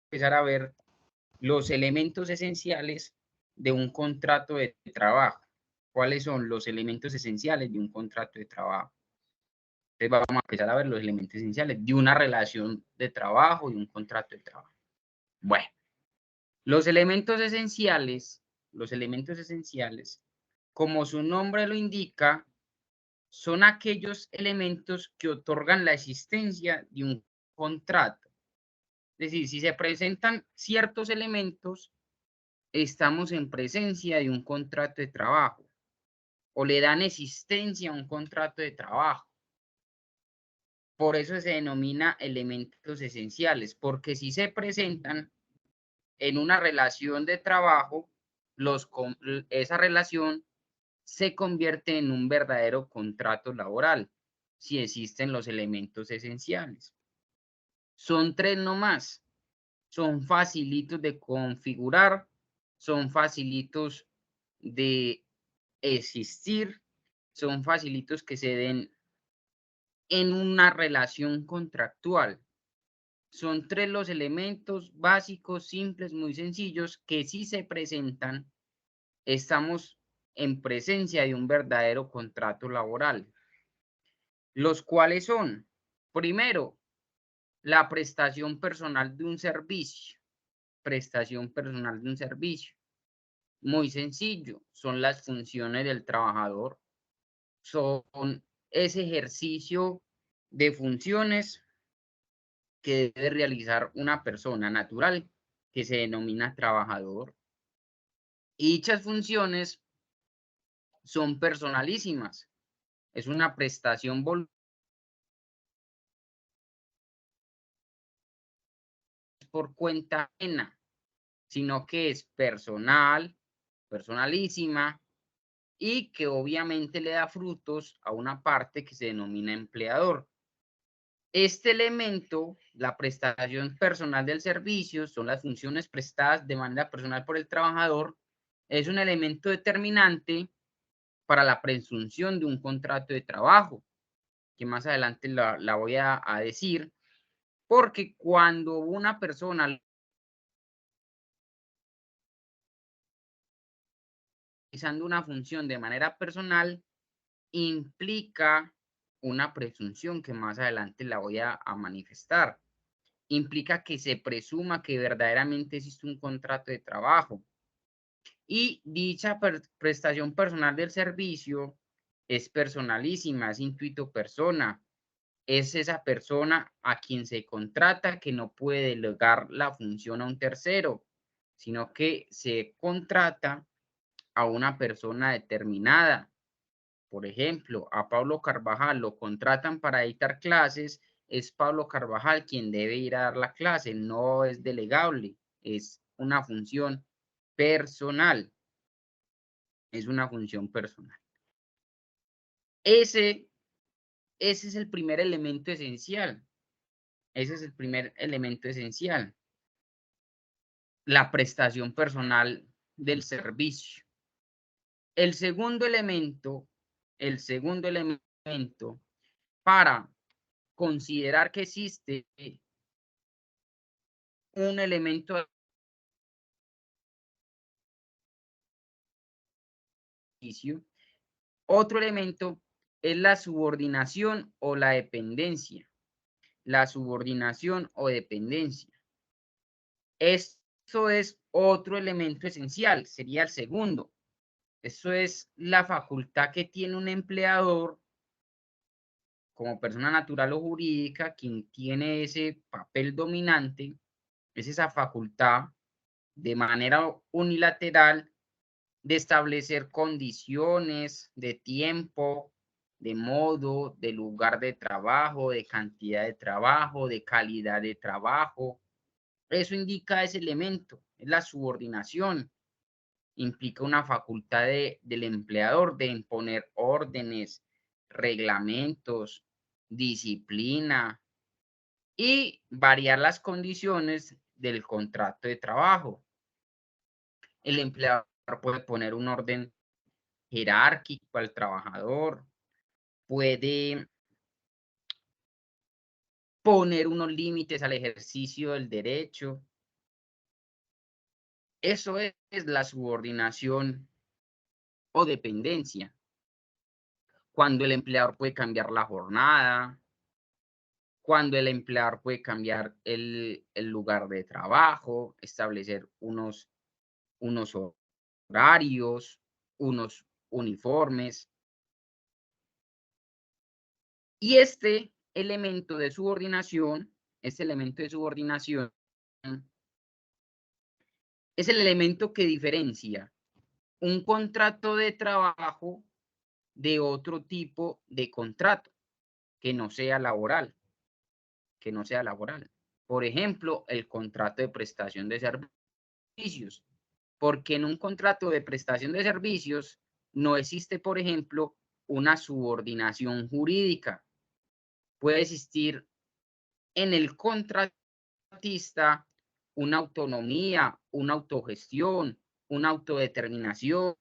empezar a ver los elementos esenciales de un contrato de trabajo. ¿Cuáles son los elementos esenciales de un contrato de trabajo? Entonces vamos a empezar a ver los elementos esenciales de una relación de trabajo y un contrato de trabajo. Bueno, los elementos esenciales, como su nombre lo indica, son aquellos elementos que otorgan la existencia de un contrato. Es decir, si se presentan ciertos elementos, estamos en presencia de un contrato de trabajo o le dan existencia a un contrato de trabajo. Por eso se denomina elementos esenciales, porque si se presentan en una relación de trabajo, esa relación se convierte en un verdadero contrato laboral, si existen los elementos esenciales. Son tres nomás, son facilitos de configurar, son facilitos de existir, son facilitos que se den en una relación contractual. Son tres los elementos básicos, simples, muy sencillos, que si se presentan, estamos en presencia de un verdadero contrato laboral. Los cuales son, primero, la prestación personal de un servicio. Prestación personal de un servicio. Muy sencillo, son las funciones del trabajador. Son ese ejercicio de funciones que debe realizar una persona natural que se denomina trabajador. Y dichas funciones son personalísimas. Es una prestación por cuenta ajena, sino que es personal, personalísima y que obviamente le da frutos a una parte que se denomina empleador. Este elemento, la prestación personal del servicio, son las funciones prestadas de manera personal por el trabajador, es un elemento determinante para la presunción de un contrato de trabajo, que más adelante la voy a decir, porque cuando una persona realizando una función de manera personal, implica una presunción que más adelante la voy a manifestar. Implica que se presuma que verdaderamente existe un contrato de trabajo. Y dicha prestación personal del servicio es personalísima, es intuito persona. Es esa persona a quien se contrata que no puede delegar la función a un tercero, sino que se contrata a una persona determinada. Por ejemplo, a Pablo Carvajal lo contratan para dictar clases, es Pablo Carvajal quien debe ir a dar la clase, no es delegable, es una función personal, es una función personal. Ese, ese es el primer elemento esencial, ese es el primer elemento esencial, la prestación personal del servicio. El segundo elemento, el segundo elemento para considerar que existe un elemento de servicio. Otro elemento es la subordinación o la dependencia. La subordinación o dependencia. Esto es otro elemento esencial, sería el segundo. Eso es la facultad que tiene un empleador como persona natural o jurídica, quien tiene ese papel dominante, es esa facultad de manera unilateral de establecer condiciones de tiempo, de modo, de lugar de trabajo, de cantidad de trabajo, de calidad de trabajo. Eso indica ese elemento, es la subordinación. Implica una facultad del empleador de imponer órdenes, reglamentos, disciplina y variar las condiciones del contrato de trabajo. El empleador puede poner un orden jerárquico al trabajador, puede poner unos límites al ejercicio del derecho, Eso es la subordinación o dependencia. Cuando el empleador puede cambiar la jornada, cuando el empleador puede cambiar el lugar de trabajo, establecer unos horarios, unos uniformes. Y este elemento de subordinación es el elemento que diferencia un contrato de trabajo de otro tipo de contrato que no sea laboral, que no sea laboral. Por ejemplo, el contrato de prestación de servicios, porque en un contrato de prestación de servicios no existe, por ejemplo, una subordinación jurídica. Puede existir en el contratista una autonomía, una autogestión, una autodeterminación,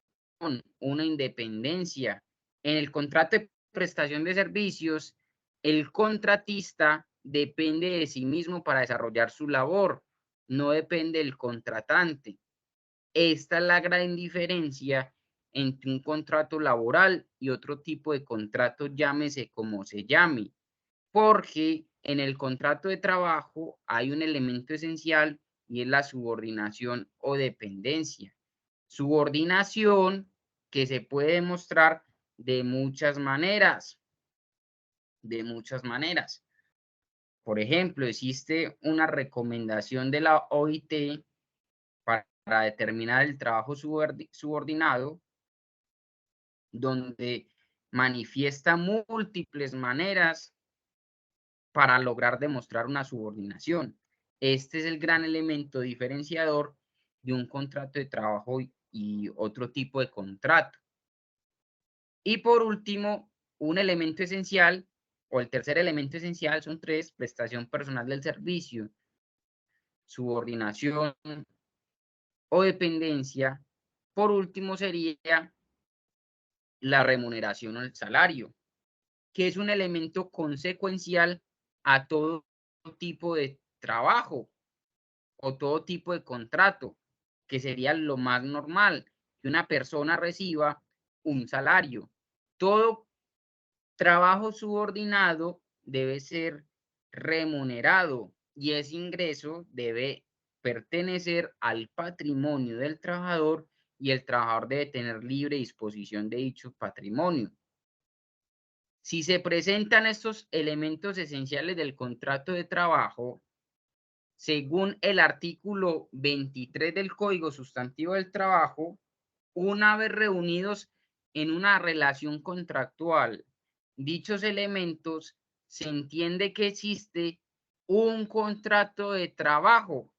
una independencia. En el contrato de prestación de servicios, el contratista depende de sí mismo para desarrollar su labor, no depende del contratante. Esta es la gran diferencia entre un contrato laboral y otro tipo de contrato, llámese como se llame, porque en el contrato de trabajo hay un elemento esencial y es la subordinación o dependencia. Subordinación que se puede demostrar de muchas maneras, de muchas maneras. Por ejemplo, existe una recomendación de la OIT para determinar el trabajo subordinado, donde manifiesta múltiples maneras para lograr demostrar una subordinación. Este es el gran elemento diferenciador de un contrato de trabajo y otro tipo de contrato. Y por último, un elemento esencial, o el tercer elemento esencial, son tres: prestación personal del servicio, subordinación o dependencia. Por último sería la remuneración o el salario, que es un elemento consecuencial a todo tipo de trabajo o todo tipo de contrato, que sería lo más normal, que una persona reciba un salario. Todo trabajo subordinado debe ser remunerado y ese ingreso debe pertenecer al patrimonio del trabajador y el trabajador debe tener libre disposición de dicho patrimonio. Si se presentan estos elementos esenciales del contrato de trabajo, según el artículo 23 del Código Sustantivo del Trabajo, una vez reunidos en una relación contractual, dichos elementos, se entiende que existe un contrato de trabajo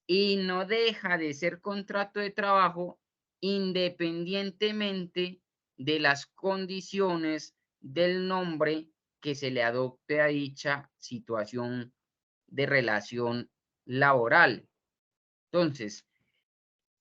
y no deja de ser contrato de trabajo independientemente de las condiciones del nombre que se le adopte a dicha situación de relación laboral. Entonces,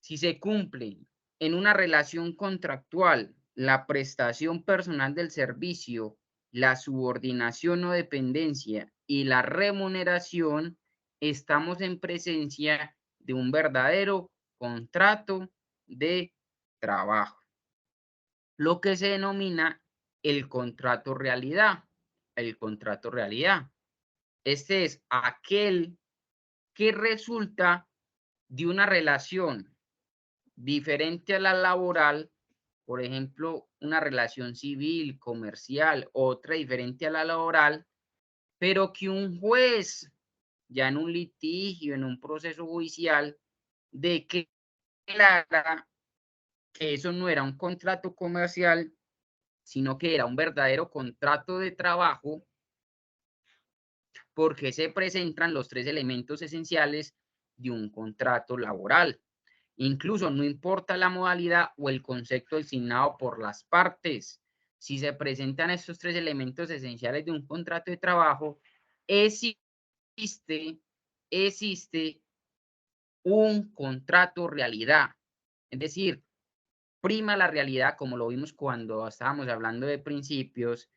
si se cumple en una relación contractual la prestación personal del servicio, la subordinación o dependencia y la remuneración, estamos en presencia de un verdadero contrato de trabajo, lo que se denomina el contrato realidad. El contrato realidad. Este es aquel que resulta de una relación diferente a la laboral, por ejemplo, una relación civil, comercial, otra diferente a la laboral, pero que un juez, ya en un litigio, en un proceso judicial, declara que eso no era un contrato comercial, sino que era un verdadero contrato de trabajo, porque se presentan los tres elementos esenciales de un contrato laboral. Incluso no importa la modalidad o el concepto designado por las partes. Si se presentan estos tres elementos esenciales de un contrato de trabajo, existe, existe un contrato realidad. Es decir, prima la realidad, como lo vimos cuando estábamos hablando de principios,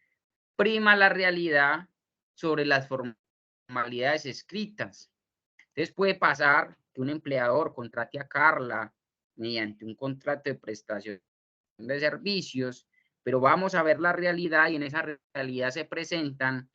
prima la realidad sobre las formalidades escritas. Entonces puede pasar que un empleador contrate a Carla mediante un contrato de prestación de servicios, pero vamos a ver la realidad y en esa realidad se presentan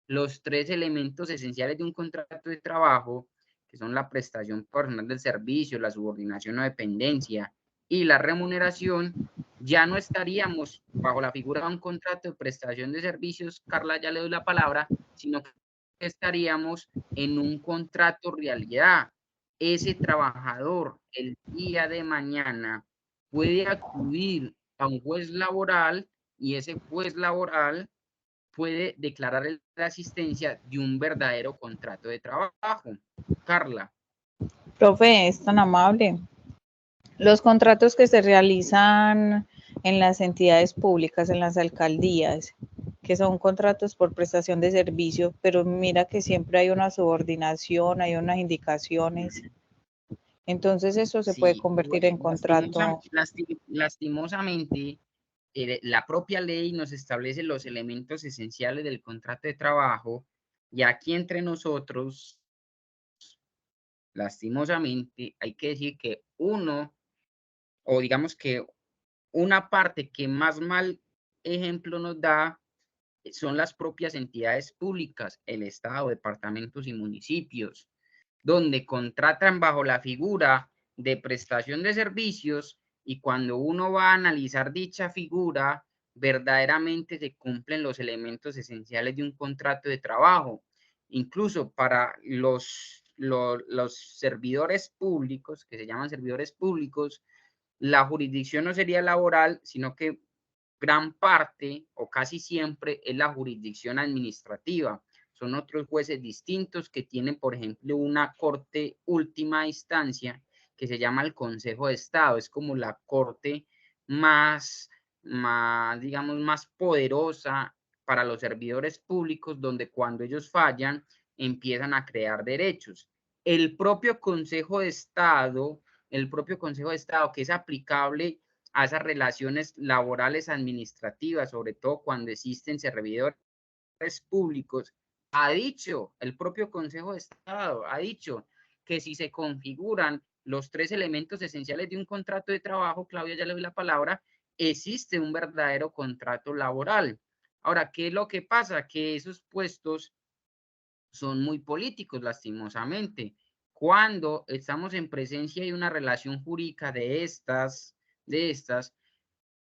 los tres elementos esenciales de un contrato de trabajo, que son la prestación personal del servicio, la subordinación o dependencia y la remuneración. Ya no estaríamos bajo la figura de un contrato de prestación de servicios, Carla, ya le doy la palabra, sino que estaríamos en un contrato realidad. Ese trabajador el día de mañana puede acudir a un juez laboral y ese juez laboral puede declarar la existencia de un verdadero contrato de trabajo. Carla. Profe, es tan amable. Los contratos que se realizan en las entidades públicas, en las alcaldías, que son contratos por prestación de servicio, pero mira que siempre hay una subordinación, hay unas indicaciones. Entonces eso se puede Sí, convertir en contrato. lastimosamente, la propia ley nos establece los elementos esenciales del contrato de trabajo y aquí entre nosotros, lastimosamente, hay que decir que uno, o digamos que una parte que más mal ejemplo nos da son las propias entidades públicas, el Estado, departamentos y municipios, donde contratan bajo la figura de prestación de servicios y cuando uno va a analizar dicha figura, verdaderamente se cumplen los elementos esenciales de un contrato de trabajo. Incluso para los servidores públicos, que se llaman servidores públicos, la jurisdicción no sería laboral, sino que gran parte o casi siempre es la jurisdicción administrativa. Son otros jueces distintos que tienen, por ejemplo, una corte última instancia que se llama el Consejo de Estado. Es como la corte digamos, más poderosa para los servidores públicos, donde cuando ellos fallan, empiezan a crear derechos. El propio Consejo de Estado, que es aplicable a esas relaciones laborales administrativas, sobre todo cuando existen servidores públicos, el propio Consejo de Estado ha dicho que si se configuran los tres elementos esenciales de un contrato de trabajo, Claudia, ya le doy la palabra, existe un verdadero contrato laboral. Ahora, ¿qué es lo que pasa? Que esos puestos son muy políticos, lastimosamente. Cuando estamos en presencia de una relación jurídica de estas,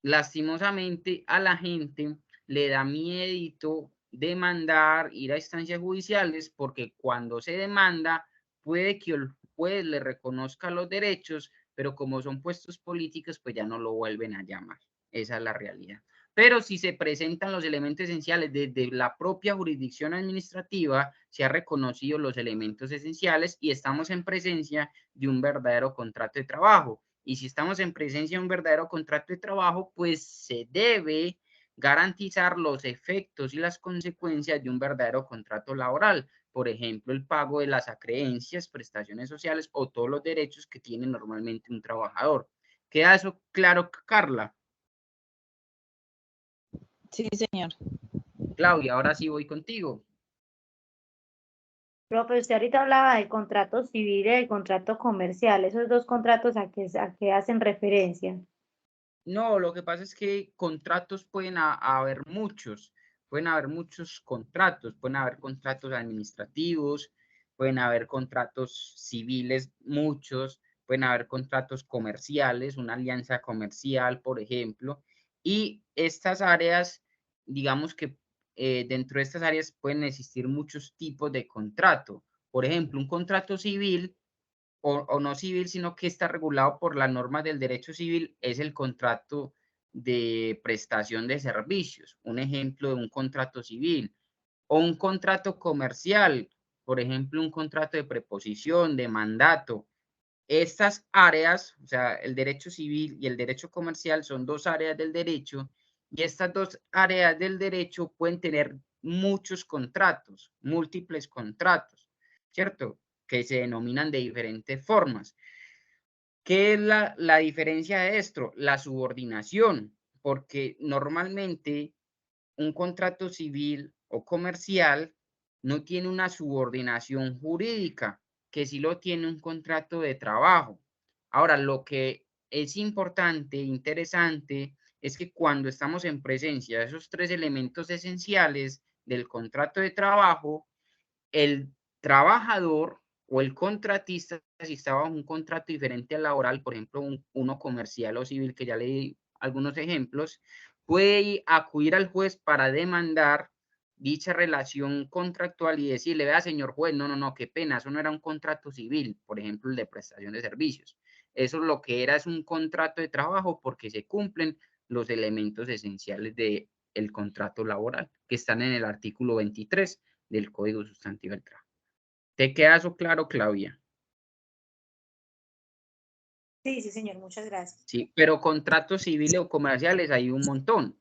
lastimosamente a la gente le da miedo demandar, ir a instancias judiciales, porque cuando se demanda puede que el juez le reconozca los derechos, pero como son puestos políticos, pues ya no lo vuelven a llamar. Esa es la realidad. Pero si se presentan los elementos esenciales desde la propia jurisdicción administrativa, se han reconocido los elementos esenciales y estamos en presencia de un verdadero contrato de trabajo. Y si estamos en presencia de un verdadero contrato de trabajo, pues se debe garantizar los efectos y las consecuencias de un verdadero contrato laboral. Por ejemplo, el pago de las acreencias, prestaciones sociales o todos los derechos que tiene normalmente un trabajador. ¿Queda eso claro, Carla? Sí, señor. Claudia, ahora sí voy contigo. Profe, usted ahorita hablaba de contrato civil y de contrato comercial. ¿Esos dos contratos a qué hacen referencia? No, lo que pasa es que contratos pueden haber muchos contratos, pueden haber contratos administrativos, pueden haber contratos civiles, muchos, pueden haber contratos comerciales, una alianza comercial, por ejemplo, y estas áreas, digamos que dentro de estas áreas pueden existir muchos tipos de contrato. Por ejemplo, un contrato civil o no civil, sino que está regulado por las normas del derecho civil, es el contrato de prestación de servicios, un ejemplo de un contrato civil, o un contrato comercial, por ejemplo, un contrato de preposición, de mandato. Estas áreas, o sea, el derecho civil y el derecho comercial son dos áreas del derecho y estas dos áreas del derecho pueden tener muchos contratos, múltiples contratos, ¿cierto? Que se denominan de diferentes formas. ¿Qué es la diferencia de esto? La subordinación, porque normalmente un contrato civil o comercial no tiene una subordinación jurídica. que sí lo tiene un contrato de trabajo. Ahora, lo que es importante, interesante, es que cuando estamos en presencia de esos tres elementos esenciales del contrato de trabajo, el trabajador o el contratista, si está bajo un contrato diferente al laboral, por ejemplo, uno comercial o civil, que ya le di algunos ejemplos, puede acudir al juez para demandar dicha relación contractual y decirle, vea, señor juez, no, qué pena, eso no era un contrato civil, por ejemplo, el de prestación de servicios. Eso lo que era es un contrato de trabajo porque se cumplen los elementos esenciales del contrato laboral, que están en el artículo 23 del Código Sustantivo del Trabajo. ¿Te queda eso claro, Claudia? Sí, sí, señor, muchas gracias. Sí, pero contratos civiles o comerciales hay un montón.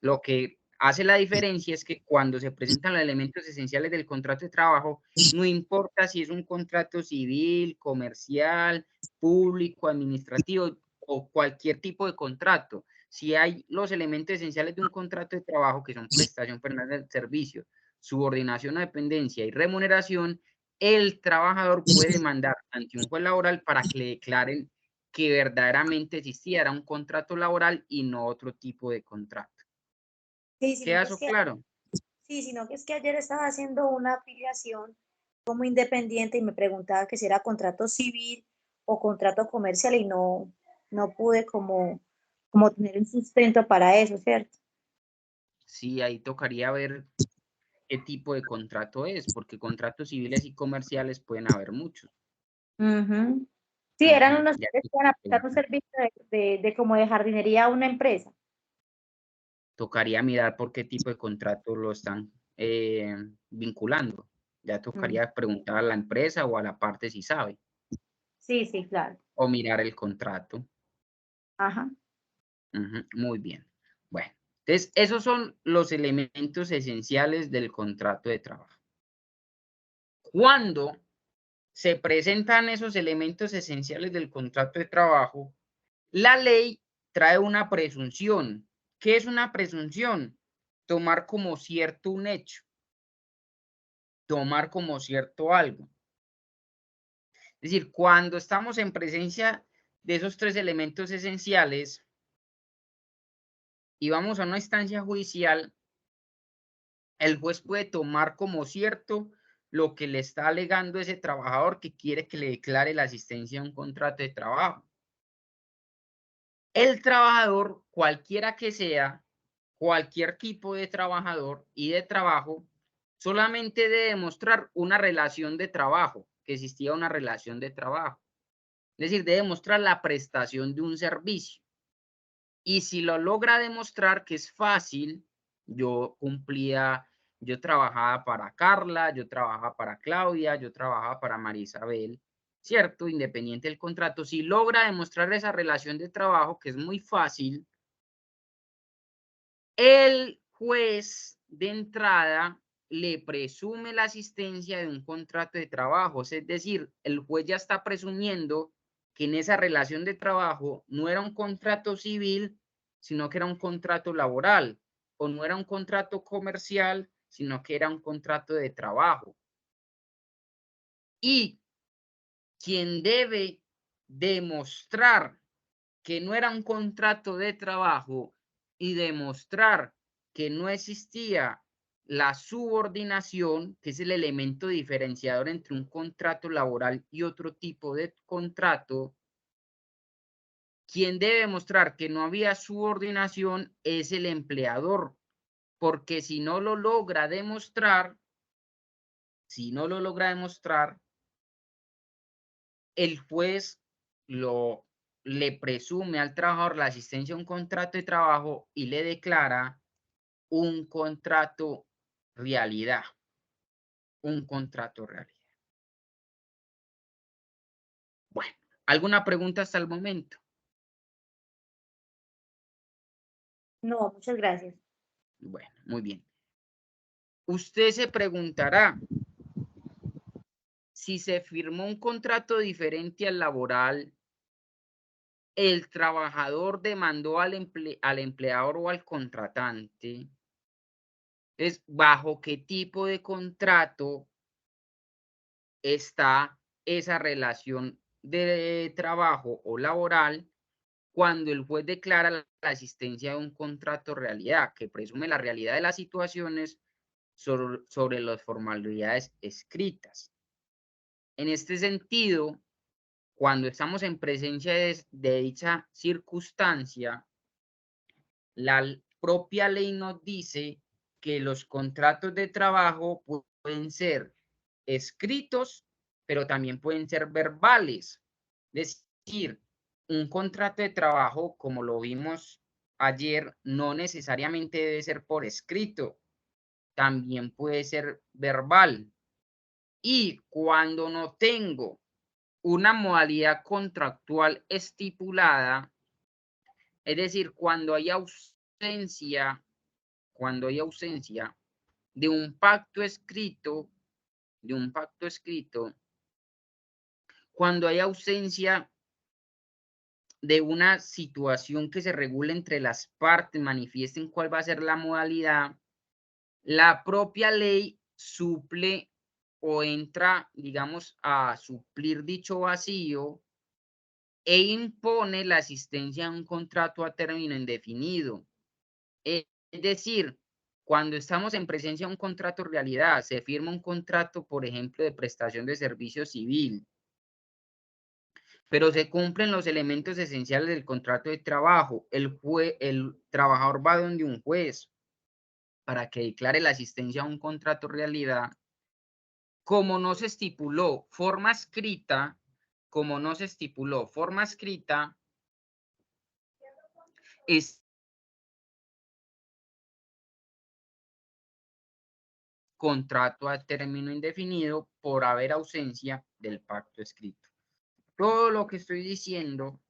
Lo que hace la diferencia es que cuando se presentan los elementos esenciales del contrato de trabajo, no importa si es un contrato civil, comercial, público, administrativo o cualquier tipo de contrato. Si hay los elementos esenciales de un contrato de trabajo, que son prestación permanente del servicio, subordinación a dependencia y remuneración, el trabajador puede demandar ante un juez laboral para que le declaren que verdaderamente existía, era un contrato laboral y no otro tipo de contrato. Sí, sino ¿Queda que es eso que, claro? sí, sino que es que ayer estaba haciendo una afiliación como independiente y me preguntaba que si era contrato civil o contrato comercial y no pude como tener un sustento para eso, ¿cierto? Sí, ahí tocaría ver qué tipo de contrato es, porque contratos civiles y comerciales pueden haber muchos. Ujú. Sí, eran unos Ya que que iban a prestar un servicio de como de jardinería a una empresa. tocaría mirar por qué tipo de contrato lo están vinculando. Ya Mm. tocaría preguntar a la empresa o a la parte si sabe, Sí, sí, claro. o mirar el contrato. Ajá. Muy bien. Bueno, entonces esos son los elementos esenciales del contrato de trabajo. Cuando se presentan esos elementos esenciales del contrato de trabajo, la ley trae una presunción. ¿Qué es una presunción? Tomar como cierto un hecho, tomar como cierto algo. Es decir, cuando estamos en presencia de esos tres elementos esenciales y vamos a una instancia judicial, el juez puede tomar como cierto lo que le está alegando ese trabajador que quiere que le declare la asistencia a un contrato de trabajo. El trabajador, cualquiera que sea, cualquier tipo de trabajador y de trabajo, solamente debe demostrar una relación de trabajo, que existía una relación de trabajo. Es decir, debe demostrar la prestación de un servicio. Y si lo logra demostrar, que es fácil, yo trabajaba para Carla, yo trabajaba para Claudia, yo trabajaba para María Isabel, ¿cierto? Independiente del contrato, si logra demostrar esa relación de trabajo, que es muy fácil, el juez de entrada le presume la asistencia de un contrato de trabajo, es decir, el juez ya está presumiendo que en esa relación de trabajo no era un contrato civil, sino que era un contrato laboral, o no era un contrato comercial, sino que era un contrato de trabajo. Y quien debe demostrar que no era un contrato de trabajo y demostrar que no existía la subordinación, que es el elemento diferenciador entre un contrato laboral y otro tipo de contrato, quien debe demostrar que no había subordinación es el empleador, porque si no lo logra demostrar, el juez le presume al trabajador la asistencia a un contrato de trabajo y le declara un contrato realidad, un contrato realidad. Bueno, ¿alguna pregunta hasta el momento? No, muchas gracias. Bueno, muy bien. Usted se preguntará si se firmó un contrato diferente al laboral, el trabajador demandó al empleador o al contratante, es bajo qué tipo de contrato está esa relación de trabajo o laboral cuando el juez declara la existencia de un contrato realidad que presume la realidad de las situaciones sobre las formalidades escritas. En este sentido, cuando estamos en presencia de dicha circunstancia, la propia ley nos dice que los contratos de trabajo pueden ser escritos, pero también pueden ser verbales. Es decir, un contrato de trabajo, como lo vimos ayer, no necesariamente debe ser por escrito, también puede ser verbal. Y cuando no tengo una modalidad contractual estipulada, es decir, cuando hay ausencia de un pacto escrito, cuando hay ausencia de una situación que se regule entre las partes, manifiesten cuál va a ser la modalidad, la propia ley suple o entra, digamos, a suplir dicho vacío e impone la asistencia a un contrato a término indefinido. Es decir, cuando estamos en presencia de un contrato realidad, se firma un contrato, por ejemplo, de prestación de servicio civil, pero se cumplen los elementos esenciales del contrato de trabajo. El trabajador va donde un juez para que declare la asistencia a un contrato realidad. Como no se estipuló forma escrita, es contrato a término indefinido por haber ausencia del pacto escrito. Todo lo que estoy diciendo,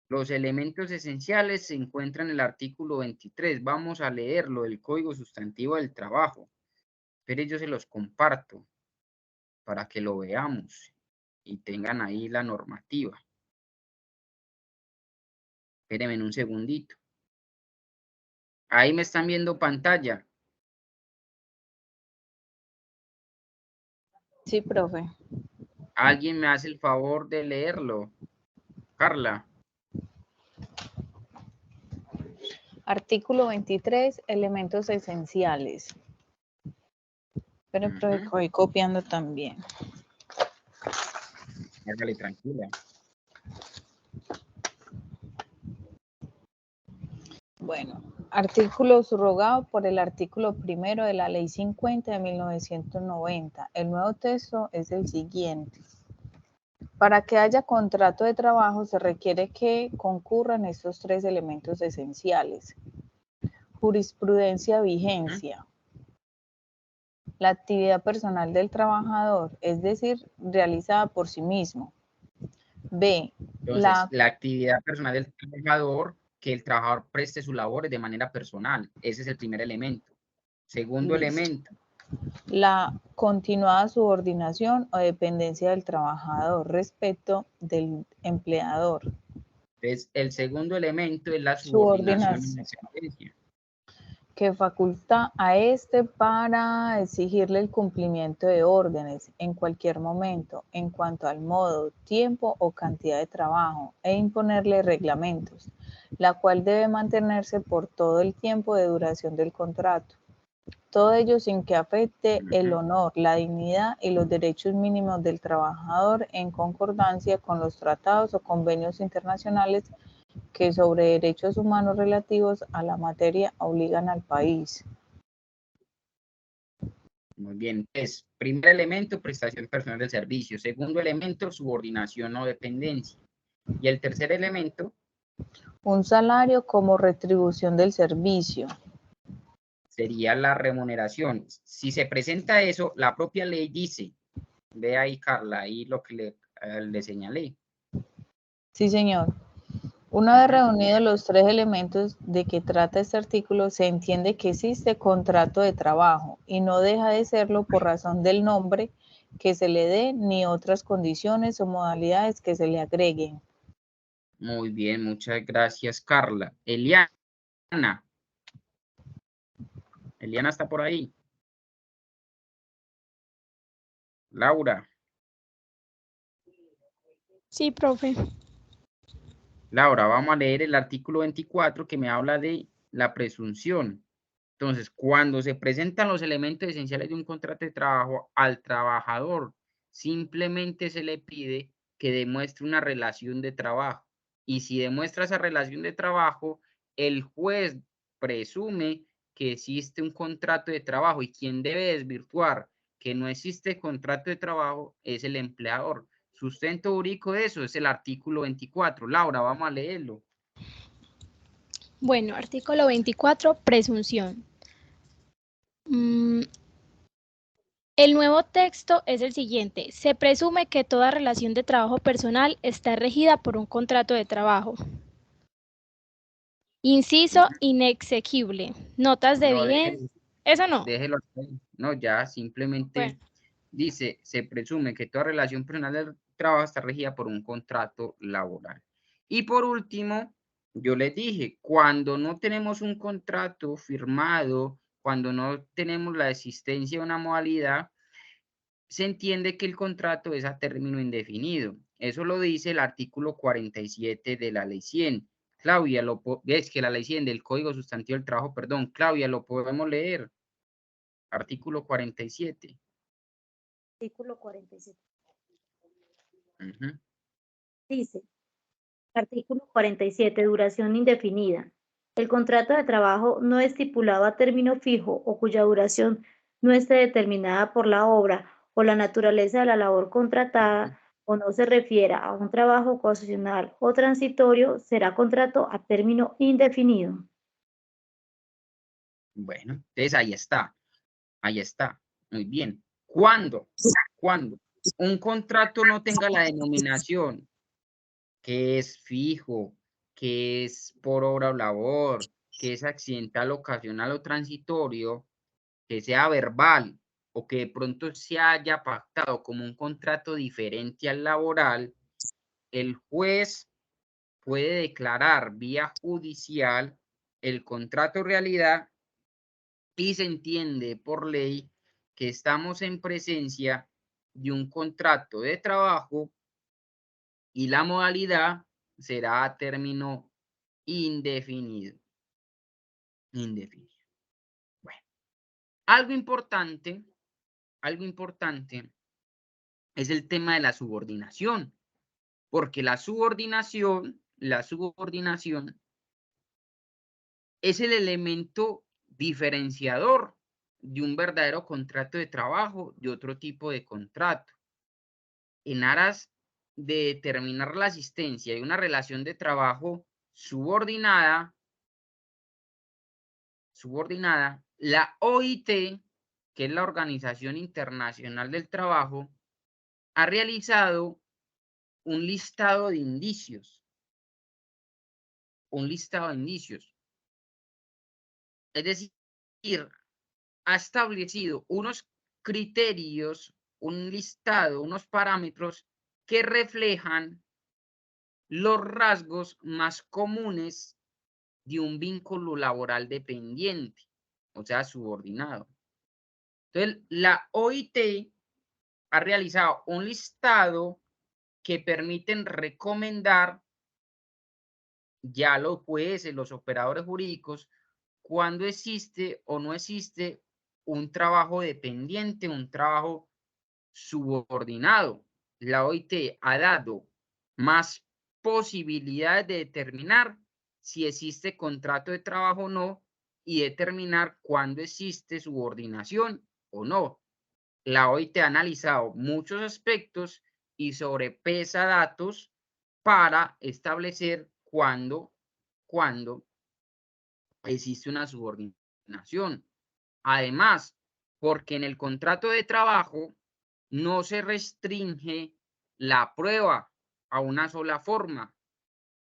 los elementos esenciales se encuentran en el artículo 23. Vamos a leerlo del Código Sustantivo del Trabajo. Pero yo se los comparto para que lo veamos y tengan ahí la normativa. Espérenme un segundito. Ahí me están viendo pantalla. Sí, profe. ¿Alguien me hace el favor de leerlo? Carla. Artículo 23, elementos esenciales. Pero, profe, voy copiando también. Hágale tranquila. Bueno, artículo subrogado por el artículo 1 de la Ley 50 de 1990. El nuevo texto es el siguiente. Para que haya contrato de trabajo se requiere que concurran estos tres elementos esenciales. Jurisprudencia, vigencia. La actividad personal del trabajador, es decir, realizada por sí mismo. B. Entonces, la actividad personal del trabajador, que el trabajador preste sus labores de manera personal. Ese es el primer elemento. Segundo elemento. La continuada subordinación o dependencia del trabajador respecto del empleador. Entonces, el segundo elemento es la subordinación y la sentencia. Que faculta a éste para exigirle el cumplimiento de órdenes en cualquier momento en cuanto al modo, tiempo o cantidad de trabajo e imponerle reglamentos, la cual debe mantenerse por todo el tiempo de duración del contrato. Todo ello sin que afecte el honor, la dignidad y los derechos mínimos del trabajador en concordancia con los tratados o convenios internacionales que sobre derechos humanos relativos a la materia obligan al país. Muy bien. Entonces, primer elemento, prestación personal del servicio. Segundo elemento, subordinación o dependencia. Y el tercer elemento. Un salario como retribución del servicio. Sería la remuneración. Si se presenta eso, la propia ley dice, ve ahí Carla, ahí lo que le señalé. Sí, señor. Una vez reunidos los tres elementos de que trata este artículo, se entiende que existe contrato de trabajo y no deja de serlo por razón del nombre que se le dé ni otras condiciones o modalidades que se le agreguen. Muy bien, muchas gracias, Carla. Eliana. Eliana está por ahí. Laura. Sí, profe. Laura, vamos a leer el artículo 24 que me habla de la presunción. Entonces, cuando se presentan los elementos esenciales de un contrato de trabajo al trabajador, simplemente se le pide que demuestre una relación de trabajo. Y si demuestra esa relación de trabajo, el juez presume que existe un contrato de trabajo y quien debe desvirtuar que no existe contrato de trabajo es el empleador. Sustento jurídico de eso es el artículo 24. Laura, vamos a leerlo. Bueno, artículo 24, presunción. El nuevo texto es el siguiente. Se presume que toda relación de trabajo personal está regida por un contrato de trabajo. Inciso inexequible. Notas de No, evidencia. Eso no. déjelo ahí. No, ya simplemente Bueno, dice, se presume que toda relación personal del trabajo está regida por un contrato laboral. Y por último, yo les dije, cuando no tenemos un contrato firmado, cuando no tenemos la existencia de una modalidad, se entiende que el contrato es a término indefinido. Eso lo dice el artículo 47 de la ley 100. Claudia, es que la ley 100 del Código Sustantivo del Trabajo, perdón, Claudia, lo podemos leer. Artículo 47. Artículo 47. Ujú. Dice, artículo 47, duración indefinida. El contrato de trabajo no estipulado a término fijo o cuya duración no esté determinada por la obra o la naturaleza de la labor contratada o no se refiera a un trabajo ocasional o transitorio, será contrato a término indefinido. Bueno, entonces ahí está. Ahí está. Muy bien. ¿Cuándo? Cuando un contrato no tenga la denominación que es fijo, que es por obra o labor, que es accidental, ocasional o transitorio, que sea verbal o que de pronto se haya pactado como un contrato diferente al laboral, el juez puede declarar vía judicial el contrato realidad y se entiende por ley que estamos en presencia de un contrato de trabajo y la modalidad será a término indefinido. Indefinido. Bueno, algo importante es el tema de la subordinación, porque la subordinación es el elemento diferenciador de un verdadero contrato de trabajo de otro tipo de contrato. En aras de determinar la existencia de una relación de trabajo subordinada, la OIT, que es la Organización Internacional del Trabajo, ha realizado un listado de indicios, Es decir, ha establecido unos criterios, un listado, unos parámetros que reflejan los rasgos más comunes de un vínculo laboral dependiente, o sea, subordinado. Entonces, la OIT ha realizado un listado que permiten recomendar ya los jueces, los operadores jurídicos, cuando existe o no existe un trabajo dependiente, un trabajo subordinado. La OIT ha dado más posibilidades de determinar si existe contrato de trabajo o no y determinar cuándo existe subordinación o no. La OIT ha analizado muchos aspectos y sobrepesa datos para establecer cuándo existe una subordinación. Además, porque en el contrato de trabajo no se restringe la prueba a una sola forma.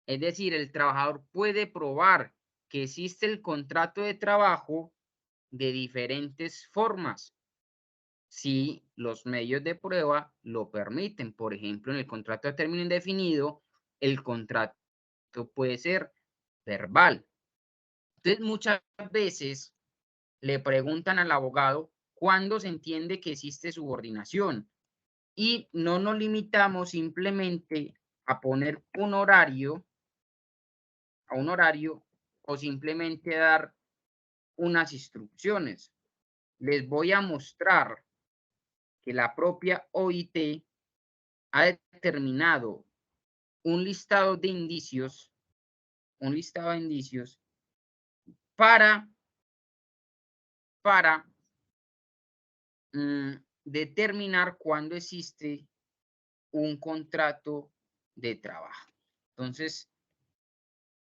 Es decir, el trabajador puede probar que existe el contrato de trabajo de diferentes formas si los medios de prueba lo permiten. Por ejemplo, en el contrato de término indefinido, el contrato puede ser verbal. Entonces, muchas veces le preguntan al abogado cuándo se entiende que existe subordinación y no nos limitamos simplemente a poner un horario, o simplemente dar unas instrucciones. Les voy a mostrar que la propia OIT ha determinado un listado de indicios, para determinar cuándo existe un contrato de trabajo. Entonces,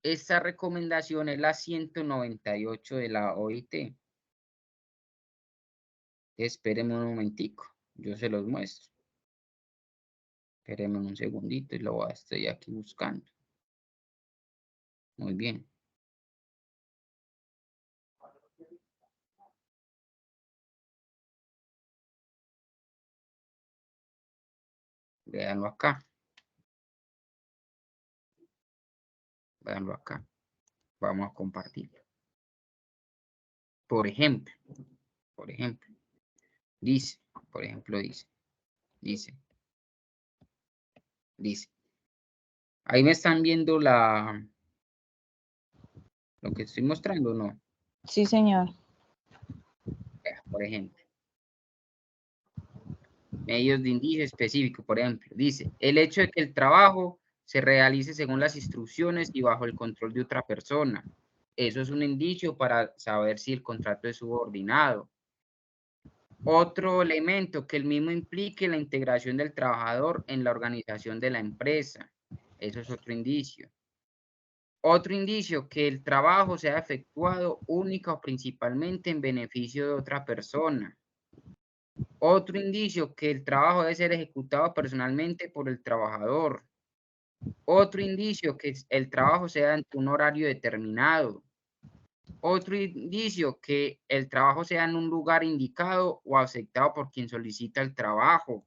esta recomendación es la 198 de la OIT. Espérenme un momentico, yo se los muestro. Espérenme un segundito y estoy aquí buscando. Muy bien. Véanlo acá. Véanlo acá. Vamos a compartirlo. Por ejemplo, dice, ahí me están viendo lo que estoy mostrando, ¿no? Sí, señor. Por ejemplo, medios de indicio específico, por ejemplo, dice, el hecho de que el trabajo se realice según las instrucciones y bajo el control de otra persona. Eso es un indicio para saber si el contrato es subordinado. Otro elemento, que el mismo implique la integración del trabajador en la organización de la empresa. Eso es otro indicio. Otro indicio, que el trabajo sea efectuado única o principalmente en beneficio de otra persona. Otro indicio, que el trabajo debe ser ejecutado personalmente por el trabajador. Otro indicio, que el trabajo sea en un horario determinado. Otro indicio, que el trabajo sea en un lugar indicado o aceptado por quien solicita el trabajo.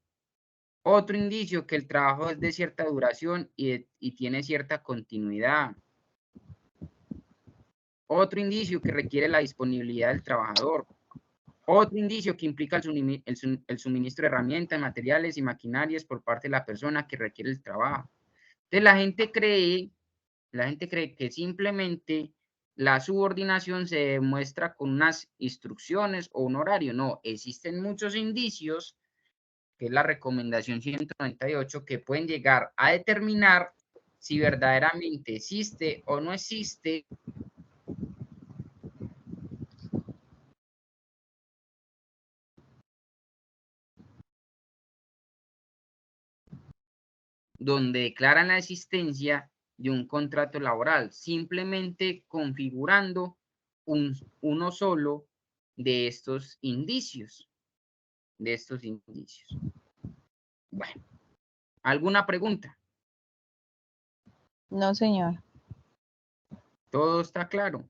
Otro indicio, que el trabajo es de cierta duración y tiene cierta continuidad. Otro indicio, que requiere la disponibilidad del trabajador. Otro indicio, que implica el suministro de herramientas, materiales y maquinarias por parte de la persona que requiere el trabajo. Entonces la gente cree que simplemente la subordinación se demuestra con unas instrucciones o un horario. No, existen muchos indicios, que es la recomendación 198, que pueden llegar a determinar si verdaderamente existe o no existe donde declaran la existencia de un contrato laboral, simplemente configurando uno solo de estos indicios. Bueno, ¿alguna pregunta? No, señor. ¿Todo está claro?